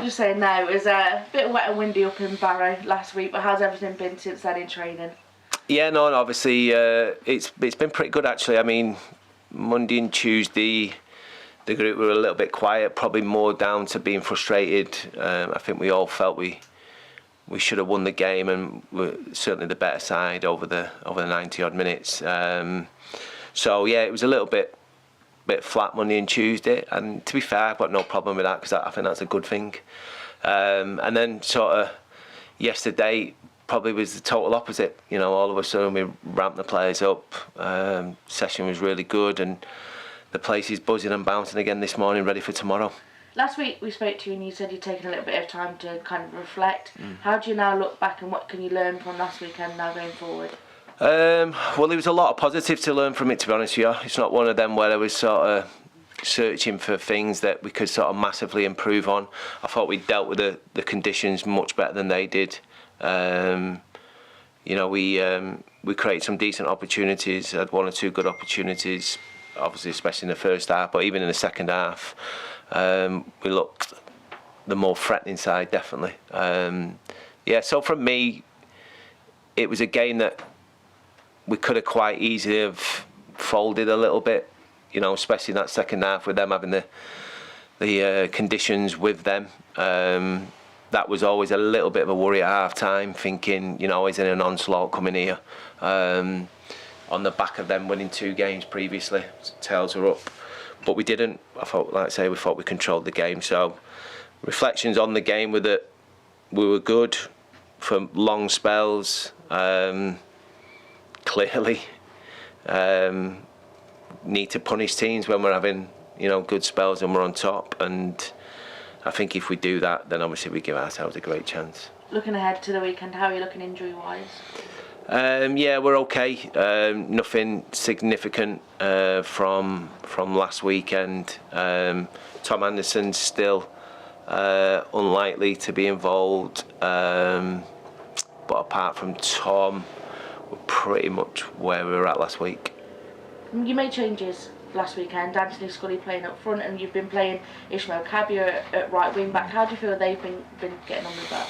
just saying now, it was a bit wet and windy up in Barrow last week, but how's everything been since then in training? Yeah, no, obviously it's been pretty good actually. I mean, Monday and Tuesday, the group were a little bit quiet, probably more down to being frustrated. I think we all felt we should have won the game, and were certainly the better side over the 90 odd minutes. So yeah, it was a little bit flat Monday and Tuesday, and to be fair, I've got no problem with that because I think that's a good thing. And then sort of yesterday probably was the total opposite. You know, all of a sudden we ramped the players up. Session was really good, and the place is buzzing and bouncing again this morning, ready for tomorrow. Last week we spoke to you and you said you'd taken a little bit of time to kind of reflect. How do you now look back, and what can you learn from last weekend now going forward? Well, there was a lot of positive to learn from it, to be honest with you. It's not one of them where I was sort of searching for things that we could sort of massively improve on. I thought we dealt with the conditions much better than they did. You know, we created some decent opportunities, had one or two good opportunities, obviously especially in the first half, but even in the second half we looked the more threatening side, definitely. Yeah, so from me, it was a game that we could have quite easily have folded a little bit, you know, especially in that second half with them having the conditions with them. That was always a little bit of a worry at half time, thinking, you know, is there an onslaught coming here? On the back of them winning 2 games previously, tails were up. But we didn't. I thought, like I say, we thought we controlled the game. So reflections on the game were that we were good for long spells. Clearly, need to punish teams when we're having, you know, good spells and we're on top. And I think if we do that, then obviously we give ourselves a great chance. Looking ahead to the weekend, how are you looking injury-wise? Yeah, we're okay. Nothing significant from last weekend. Tom Anderson's still unlikely to be involved, but apart from Tom, we're pretty much where we were at last week. You made changes last weekend. Anthony Scully playing up front, and you've been playing Ishmael Kabir at right wing back. How do you feel they've been getting on with that?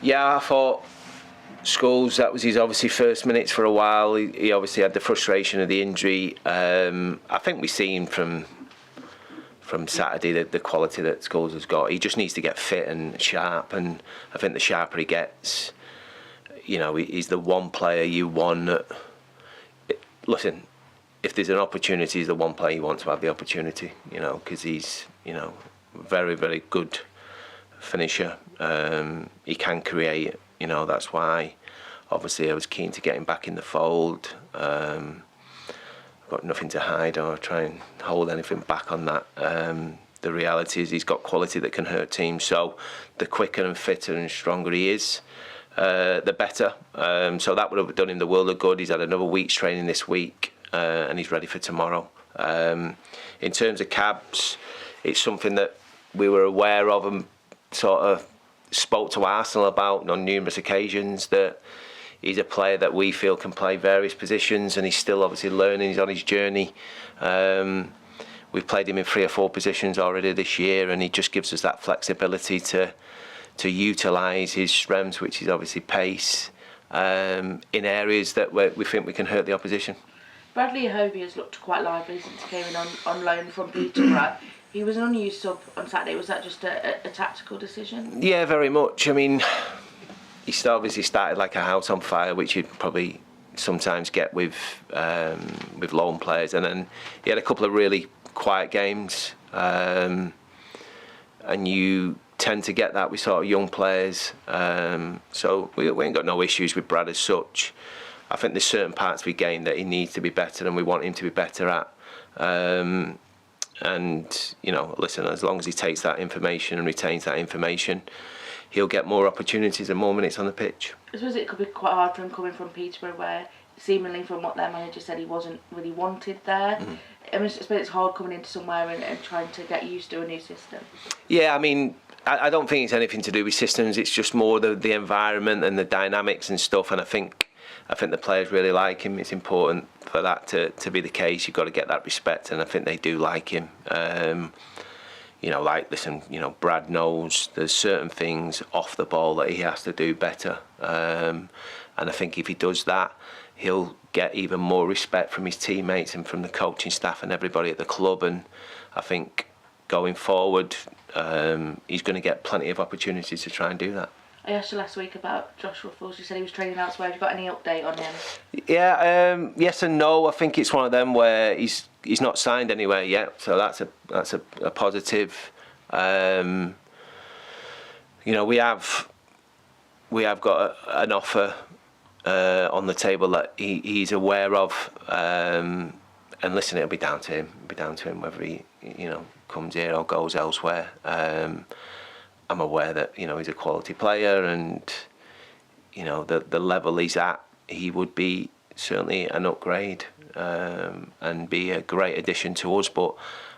Yeah, I thought Scholes, that was his obviously first minutes for a while. He obviously had the frustration of the injury. I think we've seen from Saturday the quality that Scholes has got. He just needs to get fit and sharp, and I think the sharper he gets, you know, he's the one player you want. Listen, if there's an opportunity, he's the one player you want to have the opportunity, you know, because he's, you know, very, very good finisher. He can create, you know, that's why obviously I was keen to get him back in the fold. I've got nothing to hide or try and hold anything back on that. The reality is he's got quality that can hurt teams, so the quicker and fitter and stronger he is, the better. So that would have done him the world of good. He's had another week's training this week, and he's ready for tomorrow. In terms of Cabs, it's something that we were aware of and sort of spoke to Arsenal about on numerous occasions, that he's a player that we feel can play various positions, and he's still obviously learning. He's on his journey. We've played him in 3 or 4 positions already this year, and he just gives us that flexibility to utilise his strengths, which is obviously pace, in areas that we think we can hurt the opposition. Bradley Hovey has looked quite lively since he came in on loan from Peterborough. He was an unused sub on Saturday. Was that just a tactical decision? Yeah, very much. I mean, he obviously started like a house on fire, which you'd probably sometimes get with loan players, and then he had a couple of really quiet games, and you tend to get that with sort of young players. So we ain't got no issues with Brad as such. I think there's certain parts of the game that he needs to be better, and we want him to be better at. And, you know, listen, as long as he takes that information and retains that information, he'll get more opportunities and more minutes on the pitch. I suppose it could be quite hard for him coming from Peterborough, where seemingly from what their manager said he wasn't really wanted there. I mean, I suppose it's hard coming into somewhere and trying to get used to a new system. Yeah, I mean, I don't think it's anything to do with systems. It's just more the environment and the dynamics and stuff, and I think the players really like him. It's important for that to be the case. You've got to get that respect, and I think they do like him. listen, Brad knows there's certain things off the ball that he has to do better. And I think if he does that, he'll get even more respect from his teammates and from the coaching staff and everybody at the club. And I think going forward, he's going to get plenty of opportunities to try and do that. I asked you last week about Josh Ruffles. You said he was training elsewhere. Have you got any update on him? Yeah, yes and no. I think it's one of them where he's not signed anywhere yet, so that's a positive. We have got an offer on the table that he's aware of, and listen, it'll be down to him. It'll be down to him whether he comes here or goes elsewhere. I'm aware that he's a quality player, and the level he's at, he would be certainly an upgrade and be a great addition to us. But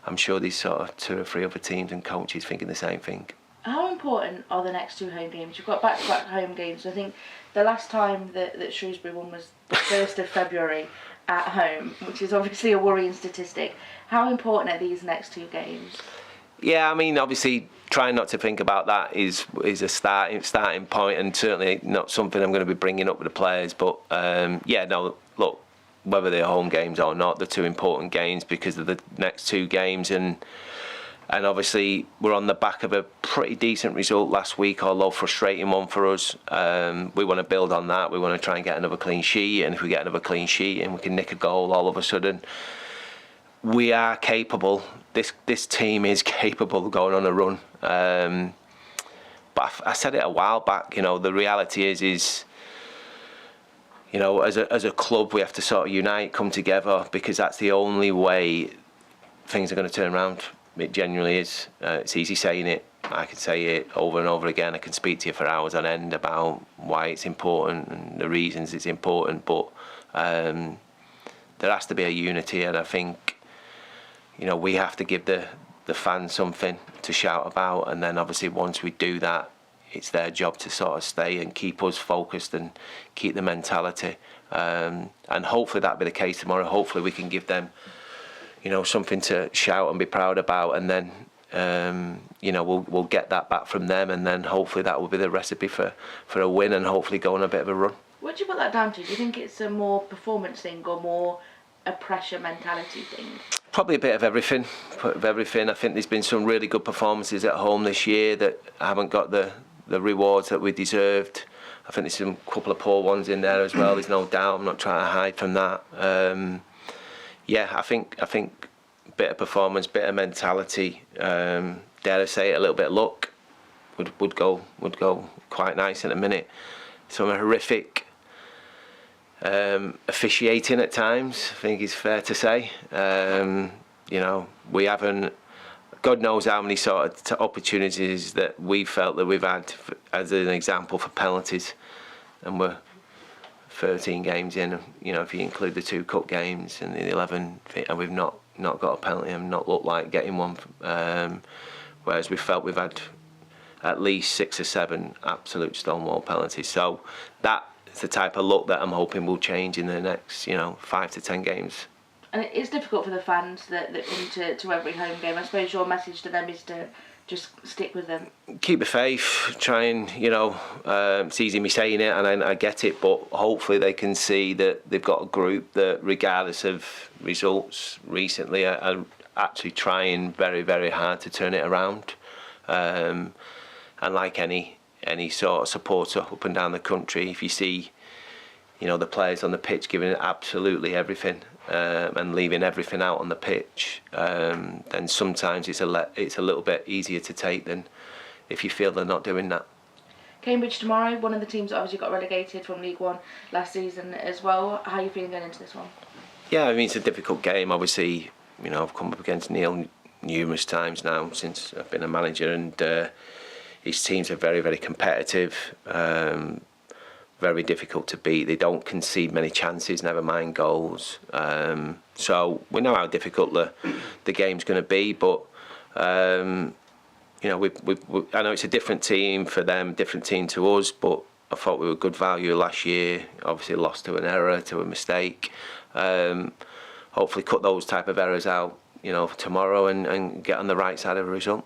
I'm sure there's sort of 2 or 3 other teams and coaches thinking the same thing. How important are the next 2 home games? You've got back-to-back home games. I think the last time that Shrewsbury won was the 1st of February at home, which is obviously a worrying statistic. How important are these next 2 games? Yeah, I mean, obviously, trying not to think about that is a starting point, and certainly not something I'm going to be bringing up with the players. But look, whether they're home games or not, they're 2 important games because of the next 2 games, and obviously we're on the back of a pretty decent result last week, although frustrating one for us. We want to build on that. We want to try and get another clean sheet, and if we get another clean sheet and we can nick a goal all of a sudden, we are capable. This team is capable of going on a run. But I said it a while back. The reality is as a club, we have to sort of unite, come together, because that's the only way things are going to turn around. It genuinely is. It's easy saying it. I can say it over and over again. I can speak to you for hours on end about why it's important and the reasons it's important. But there has to be a unity, and I think we have to give the fans something to shout about, and then obviously once we do that, it's their job to sort of stay and keep us focused and keep the mentality. And hopefully that'll be the case tomorrow. Hopefully we can give them something to shout and be proud about, and then we'll get that back from them, and then hopefully that will be the recipe for a win and hopefully go on a bit of a run. What do you put that down to? Do you think it's a more performance thing or more a pressure mentality thing? Probably a bit of everything. I think there's been some really good performances at home this year that haven't got the rewards that we deserved. I think there's some couple of poor ones in there as well. There's no doubt. I'm not trying to hide from that. I think a bit of performance, bit of mentality. Dare I say it, a little bit of luck would go quite nice in a minute. Some horrific officiating at times, I think it's fair to say. We haven't, God knows how many sort of opportunities that we felt that we've had, as an example, for penalties, and we're 13 games in, if you include the 2 cup games and the 11, and we've not got a penalty and not looked like getting one, whereas we felt we've had at least 6 or 7 absolute stonewall penalties. So that is the type of luck that I'm hoping will change in the next 5 to 10 games. And it's difficult for the fans that come to every home game. I suppose your message to them is to just stick with them. Keep the faith. Try and it's easy me saying it, and I get it, but hopefully they can see that they've got a group that, regardless of results recently, are actually trying very, very hard to turn it around. And like any sort of supporter up and down the country, if you see the players on the pitch giving it absolutely everything, and leaving everything out on the pitch, then sometimes it's a little bit easier to take than if you feel they're not doing that. Cambridge tomorrow, one of the teams that obviously got relegated from League One last season as well. How are you feeling going into this one? Yeah, I mean, it's a difficult game. Obviously, I've come up against Neil numerous times now since I've been a manager, and his teams are very, very competitive. Very difficult to beat. They don't concede many chances, never mind goals. So we know how difficult the game's going to be, but I know it's a different team for them, different team to us, but I thought we were good value last year. Obviously lost to an error, to a mistake. Hopefully cut those type of errors out, tomorrow and get on the right side of a result.